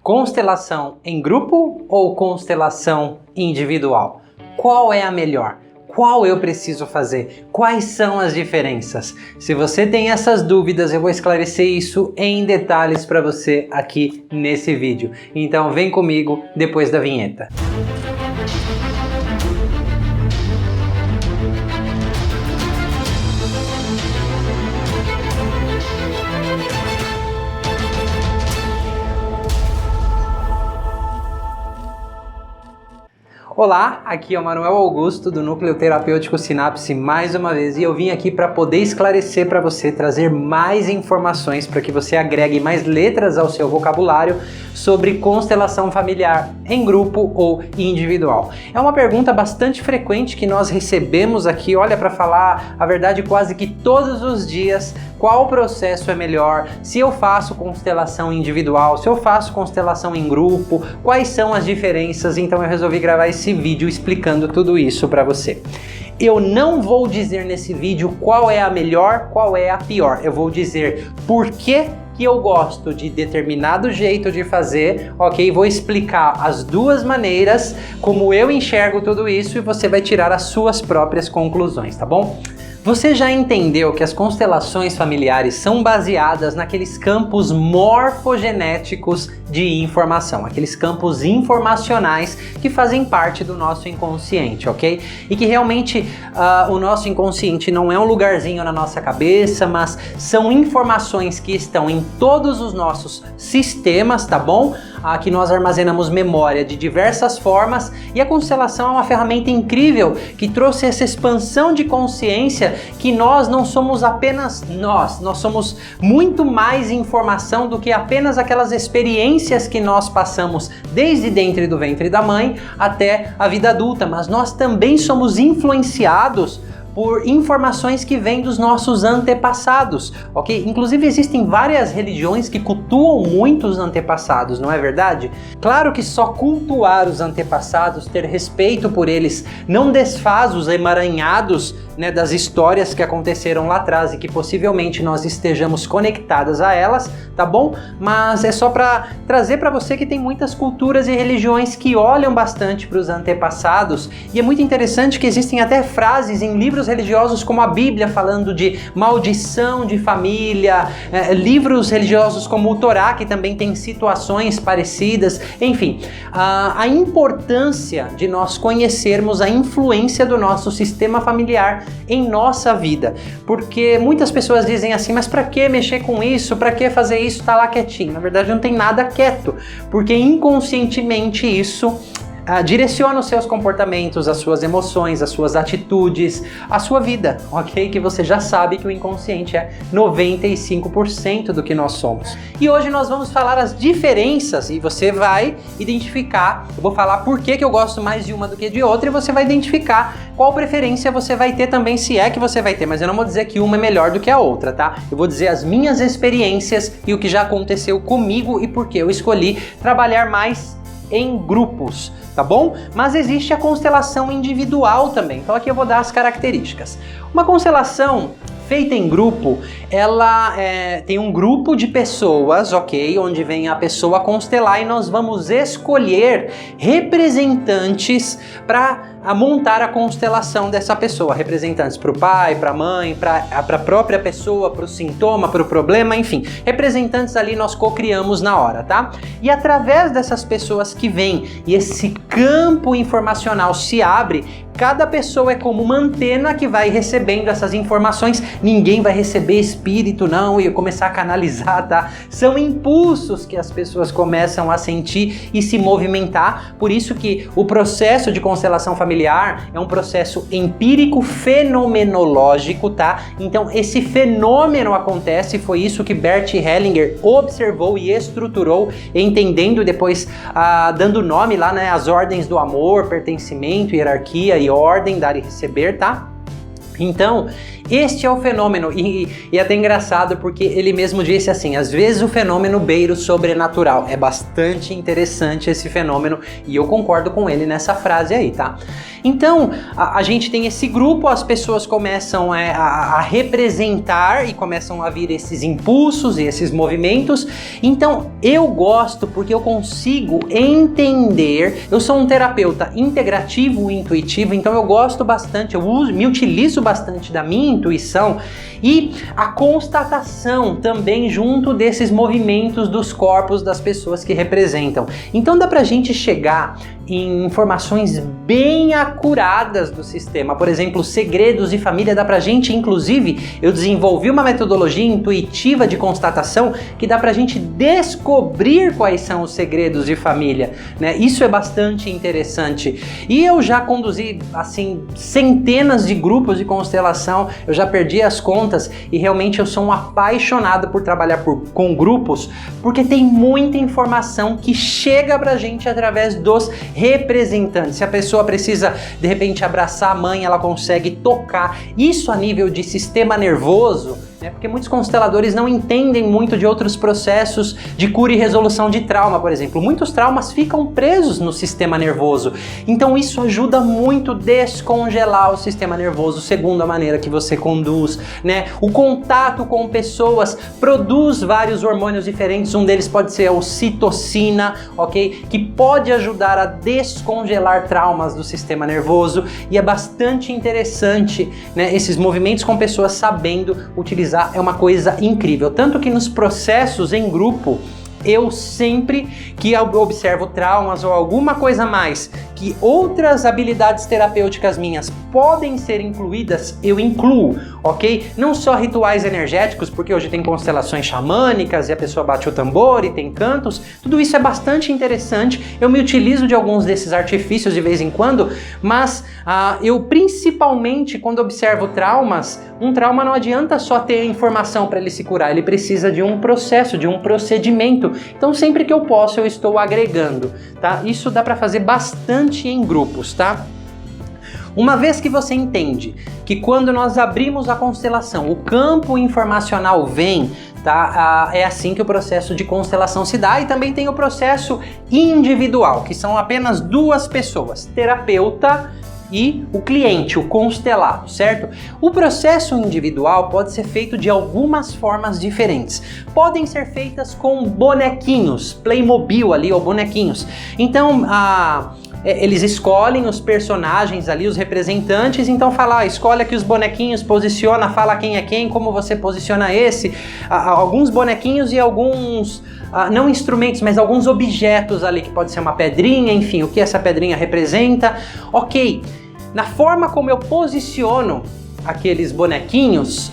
Constelação em grupo ou constelação individual? Qual é a melhor? Qual eu preciso fazer? Quais são as diferenças? Se você tem essas dúvidas, eu vou esclarecer isso em detalhes para você aqui nesse vídeo. Então vem comigo depois da vinheta. Olá, aqui é o Manuel Augusto do Núcleo Terapêutico Sinapse mais uma vez e eu vim aqui para poder esclarecer para você, trazer mais informações para que você agregue mais letras ao seu vocabulário sobre constelação familiar em grupo ou individual. É uma pergunta bastante frequente que nós recebemos aqui, olha, para falar a verdade quase que todos os dias. Qual processo é melhor? Se eu faço constelação individual, se eu faço constelação em grupo, quais são as diferenças? Então eu resolvi gravar esse vídeo explicando tudo isso para você. Eu não vou dizer nesse vídeo qual é a melhor, qual é a pior. Eu vou dizer por que eu gosto de determinado jeito de fazer, ok? Vou explicar as duas maneiras, como eu enxergo tudo isso e você vai tirar as suas próprias conclusões, tá bom? Você já entendeu que as constelações familiares são baseadas naqueles campos morfogenéticos de informação, aqueles campos informacionais que fazem parte do nosso inconsciente, ok? E que realmente o nosso inconsciente não é um lugarzinho na nossa cabeça, mas são informações que estão em todos os nossos sistemas, tá bom? Que nós armazenamos memória de diversas formas e a constelação é uma ferramenta incrível que trouxe essa expansão de consciência que nós não somos apenas nós somos muito mais informação do que apenas aquelas experiências que nós passamos desde dentro do ventre da mãe até a vida adulta, mas nós também somos influenciados por informações que vêm dos nossos antepassados, ok? Inclusive existem várias religiões que cultuam muito os antepassados, não é verdade? Claro que só cultuar os antepassados, ter respeito por eles, não desfaz os emaranhados, né, das histórias que aconteceram lá atrás e que possivelmente nós estejamos conectadas a elas, tá bom? Mas é só para trazer para você que tem muitas culturas e religiões que olham bastante para os antepassados e é muito interessante que existem até frases em livros religiosos como a Bíblia falando de maldição de família, livros religiosos como o Torá que também tem situações parecidas, enfim, a importância de nós conhecermos a influência do nosso sistema familiar em nossa vida, porque muitas pessoas dizem assim, mas para que mexer com isso, para que fazer isso, tá lá quietinho. Na verdade não tem nada quieto, porque inconscientemente isso direciona os seus comportamentos, as suas emoções, as suas atitudes, a sua vida, ok? Que você já sabe que o inconsciente é 95% do que nós somos. E hoje nós vamos falar as diferenças e você vai identificar, eu vou falar por que eu gosto mais de uma do que de outra e você vai identificar qual preferência você vai ter também, se é que você vai ter, mas eu não vou dizer que uma é melhor do que a outra, tá? Eu vou dizer as minhas experiências e o que já aconteceu comigo e por que eu escolhi trabalhar mais em grupos, tá bom? Mas existe a constelação individual também, então aqui eu vou dar as características. Uma constelação feita em grupo, ela tem um grupo de pessoas, ok? Onde vem a pessoa constelar e nós vamos escolher representantes para montar a constelação dessa pessoa. Representantes para o pai, para a mãe, para a própria pessoa, para o sintoma, para o problema, enfim. Representantes ali nós co-criamos na hora, tá? E através dessas pessoas que vêm e esse campo informacional se abre, cada pessoa é como uma antena que vai recebendo essas informações. Ninguém vai receber espírito, não, e começar a canalizar, tá? São impulsos que as pessoas começam a sentir e se movimentar. Por isso que o processo de constelação familiar é um processo empírico fenomenológico, tá? Então esse fenômeno acontece, foi isso que Bert Hellinger observou e estruturou, entendendo depois, dando nome lá, né, as ordens do amor, pertencimento, hierarquia e ordem, dar e receber, tá? Então, este é o fenômeno, e é até engraçado porque ele mesmo disse assim, às vezes o fenômeno beira o sobrenatural. É bastante interessante esse fenômeno e eu concordo com ele nessa frase aí, tá? Então, a gente tem esse grupo, as pessoas começam a representar e começam a vir esses impulsos e esses movimentos. Então, eu gosto porque eu consigo entender, eu sou um terapeuta integrativo e intuitivo, então eu gosto bastante, me utilizo bastante da minha intuição e a constatação também junto desses movimentos dos corpos das pessoas que representam. Então dá pra gente chegar em informações bem acuradas do sistema. Por exemplo, segredos de família dá pra gente, inclusive, eu desenvolvi uma metodologia intuitiva de constatação que dá pra gente descobrir quais são os segredos de família, né? Isso é bastante interessante. E eu já conduzi, assim, centenas de grupos de constelação, eu já perdi as contas e realmente eu sou um apaixonado por trabalhar com grupos, porque tem muita informação que chega pra gente através dos representantes. Se a pessoa precisa de repente abraçar a mãe, ela consegue tocar. Isso a nível de sistema nervoso, né? Porque muitos consteladores não entendem muito de outros processos de cura e resolução de trauma, por exemplo. Muitos traumas ficam presos no sistema nervoso. Então isso ajuda muito a descongelar o sistema nervoso, segundo a maneira que você conduz, né? O contato com pessoas produz vários hormônios diferentes. Um deles pode ser a ocitocina, ok? Que pode ajudar a descongelar traumas do sistema nervoso, e é bastante interessante, né? Esses movimentos com pessoas sabendo utilizar é uma coisa incrível. Tanto que nos processos em grupo, eu sempre que observo traumas ou alguma coisa mais, que outras habilidades terapêuticas minhas podem ser incluídas, eu incluo, ok? Não só rituais energéticos, porque hoje tem constelações xamânicas e a pessoa bate o tambor e tem cantos, tudo isso é bastante interessante, eu me utilizo de alguns desses artifícios de vez em quando, mas eu principalmente quando observo traumas, um trauma não adianta só ter a informação para ele se curar, ele precisa de um processo, de um procedimento. Então sempre que eu posso eu estou agregando, tá? Isso dá para fazer bastante em grupos, tá? Uma vez que você entende que quando nós abrimos a constelação, o campo informacional vem, tá? É assim que o processo de constelação se dá, e também tem o processo individual, que são apenas duas pessoas, terapeuta e o cliente, o constelado, certo? O processo individual pode ser feito de algumas formas diferentes. Podem ser feitas com bonequinhos, Playmobil ali, ou bonequinhos. Então, eles escolhem os personagens ali, os representantes, então fala, escolhe aqui os bonequinhos, posiciona, fala quem é quem, como você posiciona esse. Alguns bonequinhos e alguns... não instrumentos, mas alguns objetos ali, que pode ser uma pedrinha, enfim, o que essa pedrinha representa. Ok, na forma como eu posiciono aqueles bonequinhos,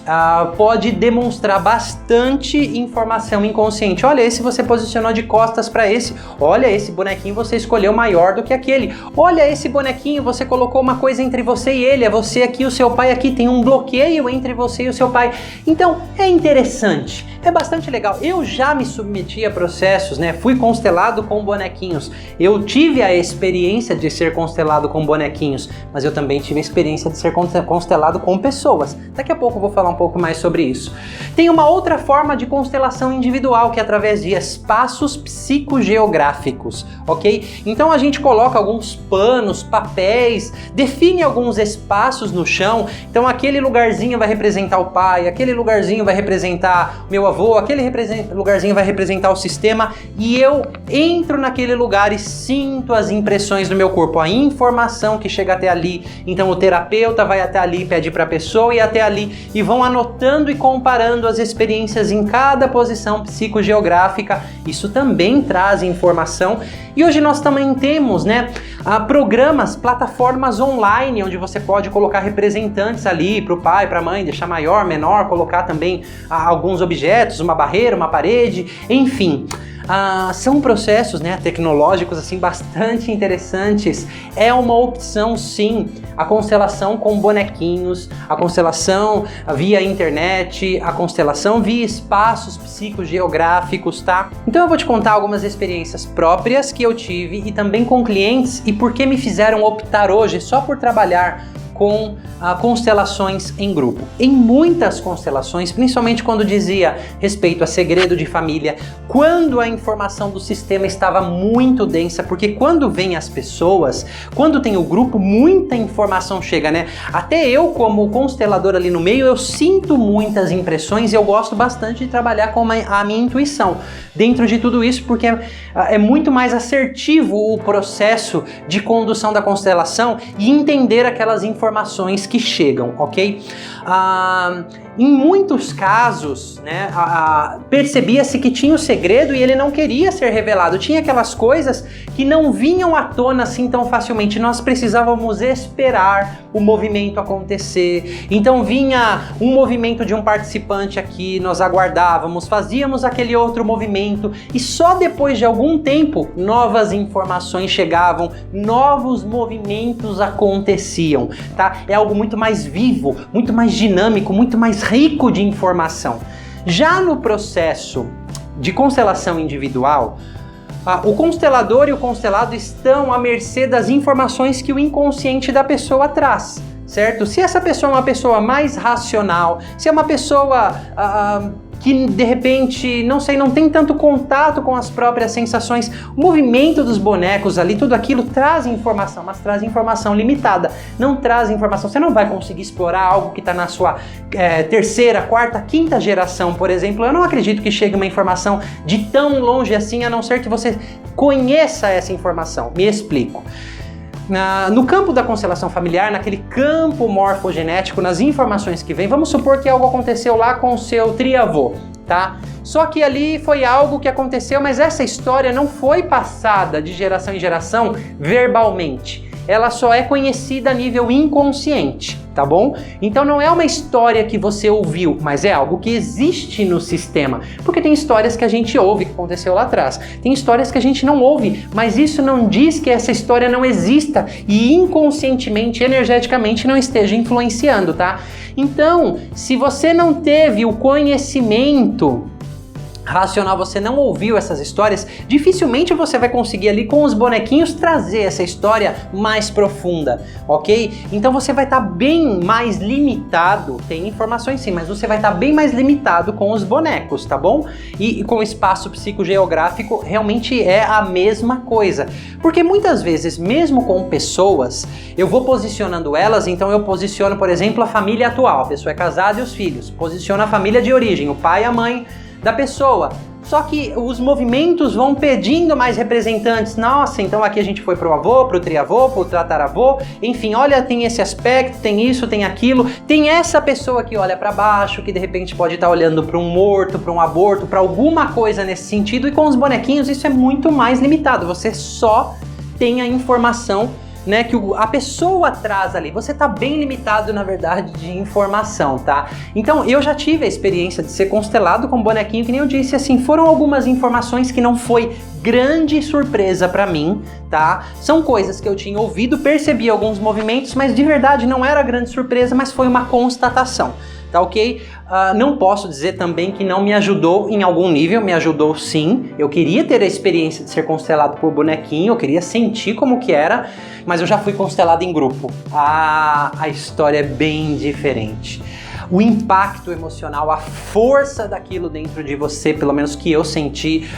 pode demonstrar bastante informação inconsciente. Olha, esse você posicionou de costas para esse. Olha, esse bonequinho você escolheu maior do que aquele. Olha, esse bonequinho você colocou uma coisa entre você e ele. É você aqui, o seu pai aqui. Tem um bloqueio entre você e o seu pai. Então, é interessante. É bastante legal. Eu já me submeti a processos, né? Fui constelado com bonequinhos. Eu tive a experiência de ser constelado com bonequinhos, mas eu também tive a experiência de ser constelado com pessoas. Daqui a pouco eu vou falar um pouco mais sobre isso. Tem uma outra forma de constelação individual, que é através de espaços psicogeográficos, ok? Então a gente coloca alguns panos, papéis, define alguns espaços no chão. Então aquele lugarzinho vai representar o pai, aquele lugarzinho vai representar o meu avô, aquele lugarzinho vai representar o sistema, e eu entro naquele lugar e sinto as impressões do meu corpo, a informação que chega até ali. Então o terapeuta vai até ali, pede para pessoa e até ali, e vão anotando e comparando as experiências em cada posição psicogeográfica. Isso também traz informação. E hoje nós também temos, né, programas, plataformas online, onde você pode colocar representantes ali para o pai, para a mãe, deixar maior, menor, colocar também alguns objetos, uma barreira, uma parede, enfim. São processos, né, tecnológicos assim, bastante interessantes. É uma opção, sim, a constelação com bonequinhos, a constelação via internet, a constelação via espaços psicogeográficos, tá? Então eu vou te contar algumas experiências próprias que eu tive e também com clientes, e por que me fizeram optar hoje só por trabalhar com constelações em grupo. Em muitas constelações, principalmente quando dizia respeito a segredo de família, quando a informação do sistema estava muito densa, porque quando vem as pessoas, quando tem o grupo, muita informação chega, né? Até eu, como constelador ali no meio, eu sinto muitas impressões e eu gosto bastante de trabalhar com a minha intuição dentro de tudo isso, porque é muito mais assertivo o processo de condução da constelação e entender aquelas informações que chegam, ok? Em muitos casos, né, percebia-se que tinha o segredo e ele não queria ser revelado. Tinha aquelas coisas que não vinham à tona assim tão facilmente. Nós precisávamos esperar o movimento acontecer. Então vinha um movimento de um participante aqui, nós aguardávamos, fazíamos aquele outro movimento e só depois de algum tempo novas informações chegavam, novos movimentos aconteciam, tá? É algo muito mais vivo, muito mais dinâmico, muito mais rico de informação. Já no processo de constelação individual, o constelador e o constelado estão à mercê das informações que o inconsciente da pessoa traz, certo? Se essa pessoa é uma pessoa mais racional, se é uma pessoa que de repente, não sei, não tem tanto contato com as próprias sensações, o movimento dos bonecos ali, tudo aquilo traz informação, mas traz informação limitada, não traz informação, você não vai conseguir explorar algo que está na sua terceira, quarta, quinta geração, por exemplo. Eu não acredito que chegue uma informação de tão longe assim, a não ser que você conheça essa informação. Me explico. No campo da constelação familiar, naquele campo morfogenético, nas informações que vem, vamos supor que algo aconteceu lá com o seu triavô, tá? Só que ali foi algo que aconteceu, mas essa história não foi passada de geração em geração verbalmente. Ela só é conhecida a nível inconsciente, tá bom? Então não é uma história que você ouviu, mas é algo que existe no sistema. Porque tem histórias que a gente ouve que aconteceu lá atrás. Tem histórias que a gente não ouve, mas isso não diz que essa história não exista e inconscientemente, energeticamente não esteja influenciando, tá? Então, se você não teve o conhecimento racional, você não ouviu essas histórias, dificilmente você vai conseguir ali com os bonequinhos trazer essa história mais profunda, ok? Então você vai estar bem mais limitado, tem informações sim, mas você vai estar bem mais limitado com os bonecos, tá bom? E com o espaço psicogeográfico realmente é a mesma coisa, porque muitas vezes, mesmo com pessoas, eu vou posicionando elas, então eu posiciono, por exemplo, a família atual, a pessoa é casada e os filhos, posiciono a família de origem, o pai e a mãe da pessoa. Só que os movimentos vão pedindo mais representantes. Nossa, então aqui a gente foi pro avô, pro triavô, pro tataravô. Enfim, olha, tem esse aspecto, tem isso, tem aquilo. Tem essa pessoa que olha para baixo, que de repente pode estar olhando para um morto, para um aborto, para alguma coisa nesse sentido. E com os bonequinhos isso é muito mais limitado. Você só tem a informação, né, que a pessoa traz ali. Você tá bem limitado, na verdade, de informação, tá? Então, eu já tive a experiência de ser constelado com bonequinho, que nem eu disse, assim, foram algumas informações que não foi grande surpresa pra mim, tá? São coisas que eu tinha ouvido, percebi alguns movimentos, mas de verdade não era grande surpresa, mas foi uma constatação. Tá ok? Não posso dizer também que não me ajudou em algum nível, me ajudou sim. Eu queria ter a experiência de ser constelado por bonequinho, eu queria sentir como que era, mas eu já fui constelado em grupo. A história é bem diferente. O impacto emocional, a força daquilo dentro de você, pelo menos que eu senti,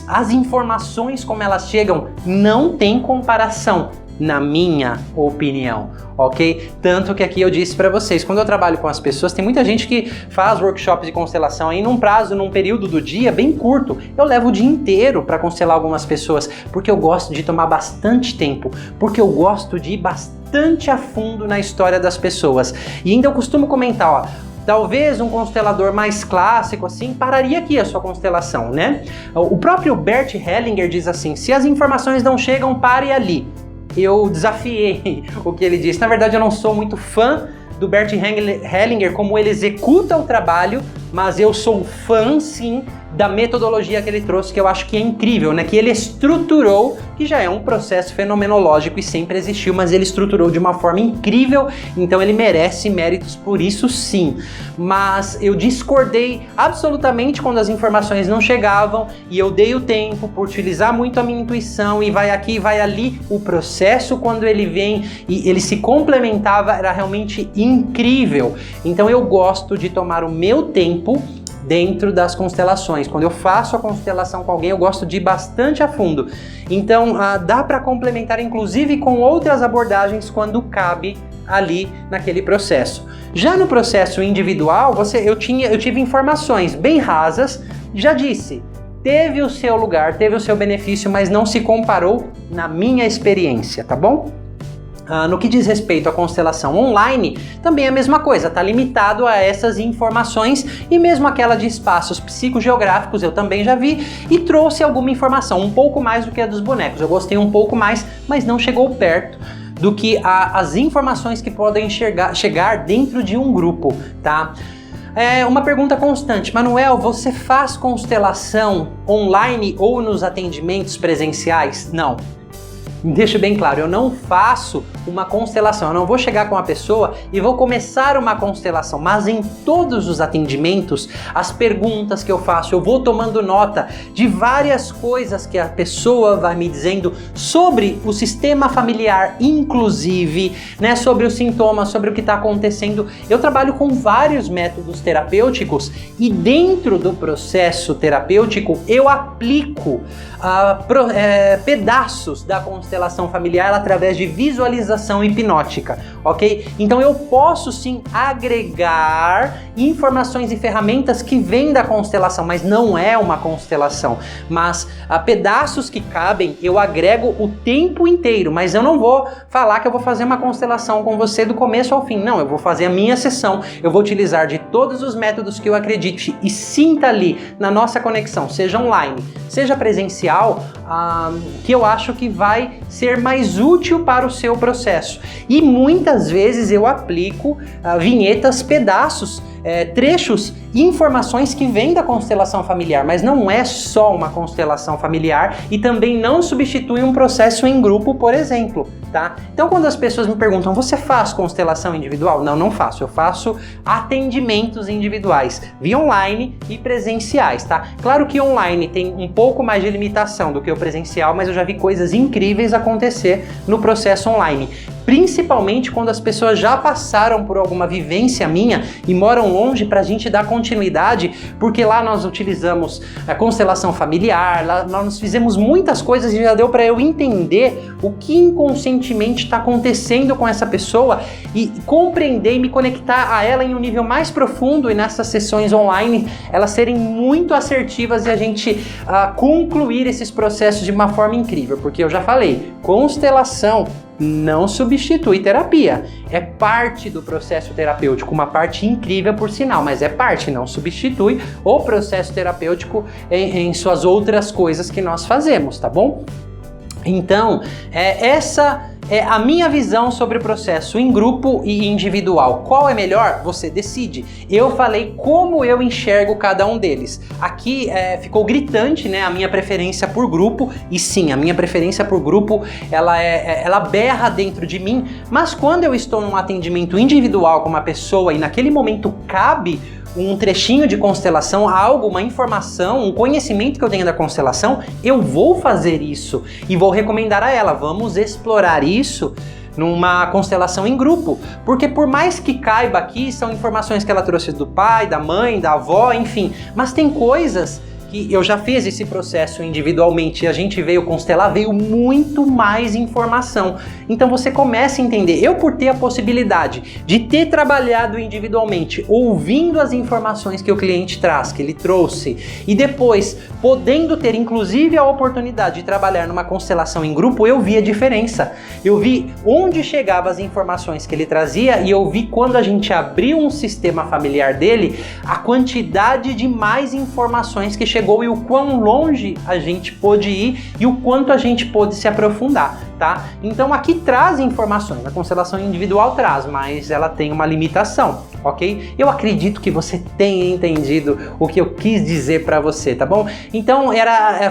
as informações como elas chegam, não tem comparação, na minha opinião, ok? Tanto que aqui eu disse para vocês, quando eu trabalho com as pessoas, tem muita gente que faz workshops de constelação aí num prazo, num período do dia bem curto. Eu levo o dia inteiro para constelar algumas pessoas, porque eu gosto de tomar bastante tempo, porque eu gosto de ir bastante a fundo na história das pessoas. E ainda eu costumo comentar, ó, talvez um constelador mais clássico assim pararia aqui a sua constelação, né? O próprio Bert Hellinger diz assim: se as informações não chegam, pare ali. Eu desafiei o que ele disse. Na verdade, eu não sou muito fã do Bert Hellinger, como ele executa o trabalho, mas eu sou fã, sim, da metodologia que ele trouxe, que eu acho que é incrível, né? Que ele estruturou, que já é um processo fenomenológico e sempre existiu, mas ele estruturou de uma forma incrível, então ele merece méritos por isso sim. Mas eu discordei absolutamente quando as informações não chegavam e eu dei o tempo por utilizar muito a minha intuição e vai aqui, vai ali. O processo, quando ele vem e ele se complementava, era realmente incrível. Então eu gosto de tomar o meu tempo dentro das constelações. Quando eu faço a constelação com alguém, eu gosto de ir bastante a fundo. Então, dá para complementar, inclusive, com outras abordagens quando cabe ali naquele processo. Já no processo individual, eu tive informações bem rasas, já disse, teve o seu lugar, teve o seu benefício, mas não se comparou na minha experiência, tá bom? No que diz respeito à constelação online, também é a mesma coisa, está limitado a essas informações e mesmo aquela de espaços psicogeográficos eu também já vi e trouxe alguma informação, um pouco mais do que a dos bonecos. Eu gostei um pouco mais, mas não chegou perto do que as informações que podem chegar dentro de um grupo, tá? É uma pergunta constante. Manuel, você faz constelação online ou nos atendimentos presenciais? Não. Deixo bem claro, eu não faço uma constelação, eu não vou chegar com a pessoa e vou começar uma constelação, mas em todos os atendimentos, as perguntas que eu faço, eu vou tomando nota de várias coisas que a pessoa vai me dizendo sobre o sistema familiar, inclusive, né, sobre os sintomas, sobre o que está acontecendo. Eu trabalho com vários métodos terapêuticos e dentro do processo terapêutico eu aplico pedaços da constelação familiar através de visualização hipnótica, ok? Então eu posso sim agregar informações e ferramentas que vêm da constelação, mas não é uma constelação. Mas pedaços que cabem eu agrego o tempo inteiro, mas eu não vou falar que eu vou fazer uma constelação com você do começo ao fim. Não, eu vou fazer a minha sessão, eu vou utilizar de todos os métodos que eu acredite e sinta ali na nossa conexão, seja online, seja presencial, que eu acho que vai ser mais útil para o seu processo. E muitas vezes eu aplico vinhetas, pedaços, trechos e informações que vêm da constelação familiar, mas não é só uma constelação familiar e também não substitui um processo em grupo, por exemplo, tá? Então quando as pessoas me perguntam, você faz constelação individual? Não, não faço. Eu faço atendimentos individuais, via online e presenciais, tá? Claro que online tem um pouco mais de limitação do que o presencial, mas eu já vi coisas incríveis acontecer no processo online. Principalmente quando as pessoas já passaram por alguma vivência minha e moram longe, para a gente dar continuidade, porque lá nós utilizamos a constelação familiar, lá nós fizemos muitas coisas e já deu para eu entender o que inconscientemente está acontecendo com essa pessoa e compreender e me conectar a ela em um nível mais profundo, e nessas sessões online elas serem muito assertivas e a gente concluir esses processos de uma forma incrível, porque eu já falei, constelação não substitui terapia, é parte do processo terapêutico, uma parte incrível por sinal, mas é parte, não substitui o processo terapêutico em suas outras coisas que nós fazemos, tá bom? Então, essa é a minha visão sobre o processo em grupo e individual. Qual é melhor? Você decide. Eu falei como eu enxergo cada um deles. Aqui ficou gritante, né, a minha preferência por grupo, e sim, a minha preferência por grupo, ela berra dentro de mim, mas quando eu estou num atendimento individual com uma pessoa e naquele momento cabe um trechinho de constelação, algo, uma informação, um conhecimento que eu tenho da constelação, eu vou fazer isso e vou recomendar a ela, vamos explorar isso numa constelação em grupo, porque por mais que caiba aqui, são informações que ela trouxe do pai, da mãe, da avó, enfim, mas tem coisas que eu já fiz esse processo individualmente e a gente veio constelar, veio muito mais informação. Então você começa a entender, eu por ter a possibilidade de ter trabalhado individualmente, ouvindo as informações que o cliente traz, que ele trouxe, e depois podendo ter inclusive a oportunidade de trabalhar numa constelação em grupo, eu vi a diferença. Eu vi onde chegavam as informações que ele trazia e eu vi quando a gente abriu um sistema familiar dele, a quantidade de mais informações que chegou e o quão longe a gente pôde ir e o quanto a gente pôde se aprofundar, tá? Então aqui traz informações, a constelação individual traz, mas ela tem uma limitação. ok? Eu acredito que você tenha entendido o que eu quis dizer para você, tá bom? Então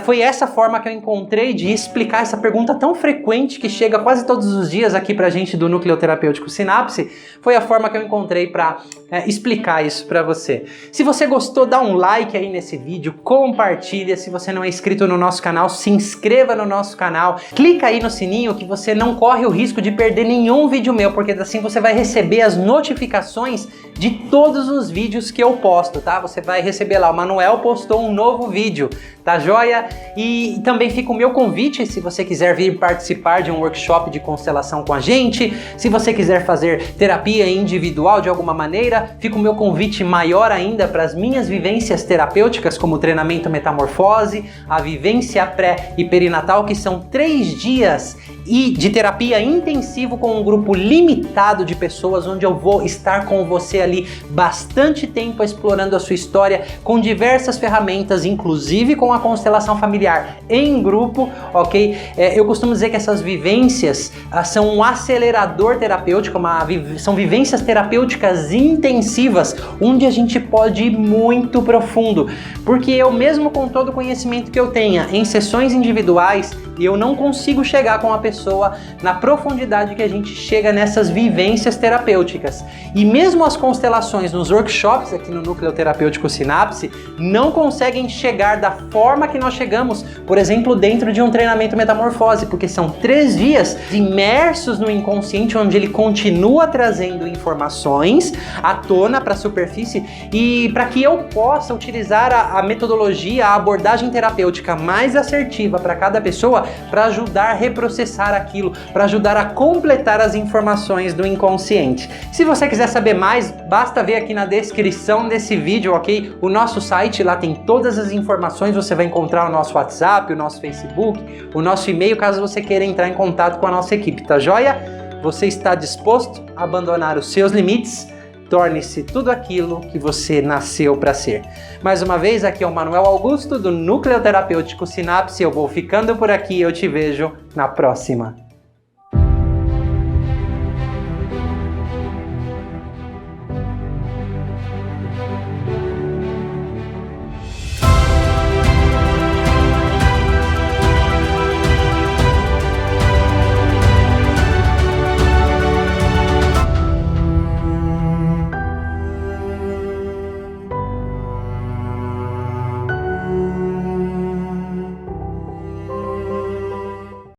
foi essa forma que eu encontrei de explicar essa pergunta tão frequente que chega quase todos os dias aqui pra gente do Núcleo Terapêutico Sinapse. Foi a forma que eu encontrei para explicar isso para você. Se você gostou, dá um like aí nesse vídeo, compartilha. Se você não é inscrito no nosso canal, se inscreva no nosso canal, clica aí no sininho que você não corre o risco de perder nenhum vídeo meu, porque assim você vai receber as notificações de todos os vídeos que eu posto, tá? Você vai receber lá, o Manuel postou um novo vídeo, tá joia? E também fica o meu convite, se você quiser vir participar de um workshop de constelação com a gente, se você quiser fazer terapia individual de alguma maneira, fica o meu convite maior ainda para as minhas vivências terapêuticas, como o treinamento Metamorfose, a vivência pré e perinatal, que são 3 dias de terapia intensivo com um grupo limitado de pessoas, onde eu vou estar com você ali bastante tempo explorando a sua história com diversas ferramentas, inclusive com a constelação familiar em grupo, ok? Eu costumo dizer que essas vivências são um acelerador terapêutico, são vivências terapêuticas intensivas, onde a gente pode ir muito profundo, porque eu mesmo com todo o conhecimento que eu tenha em sessões individuais, eu não consigo chegar com a pessoa na profundidade que a gente chega nessas vivências terapêuticas. E mesmo as constelações nos workshops aqui no Núcleo Terapêutico Sinapse não conseguem chegar da forma que nós chegamos, por exemplo, dentro de um treinamento Metamorfose, porque são 3 dias imersos no inconsciente, onde ele continua trazendo informações à tona para a superfície, e para que eu possa utilizar a metodologia, a abordagem terapêutica mais assertiva para cada pessoa, para ajudar a reprocessar aquilo, para ajudar a completar as informações do inconsciente. Se você quiser saber mais, basta ver aqui na descrição desse vídeo, ok? O nosso site, lá tem todas as informações, você vai encontrar o nosso WhatsApp, o nosso Facebook, o nosso e-mail, caso você queira entrar em contato com a nossa equipe, tá joia? Você está disposto a abandonar os seus limites? Torne-se tudo aquilo que você nasceu para ser. Mais uma vez, aqui é o Manuel Augusto do Núcleo Terapêutico Sinapse. Eu vou ficando por aqui, eu te vejo na próxima.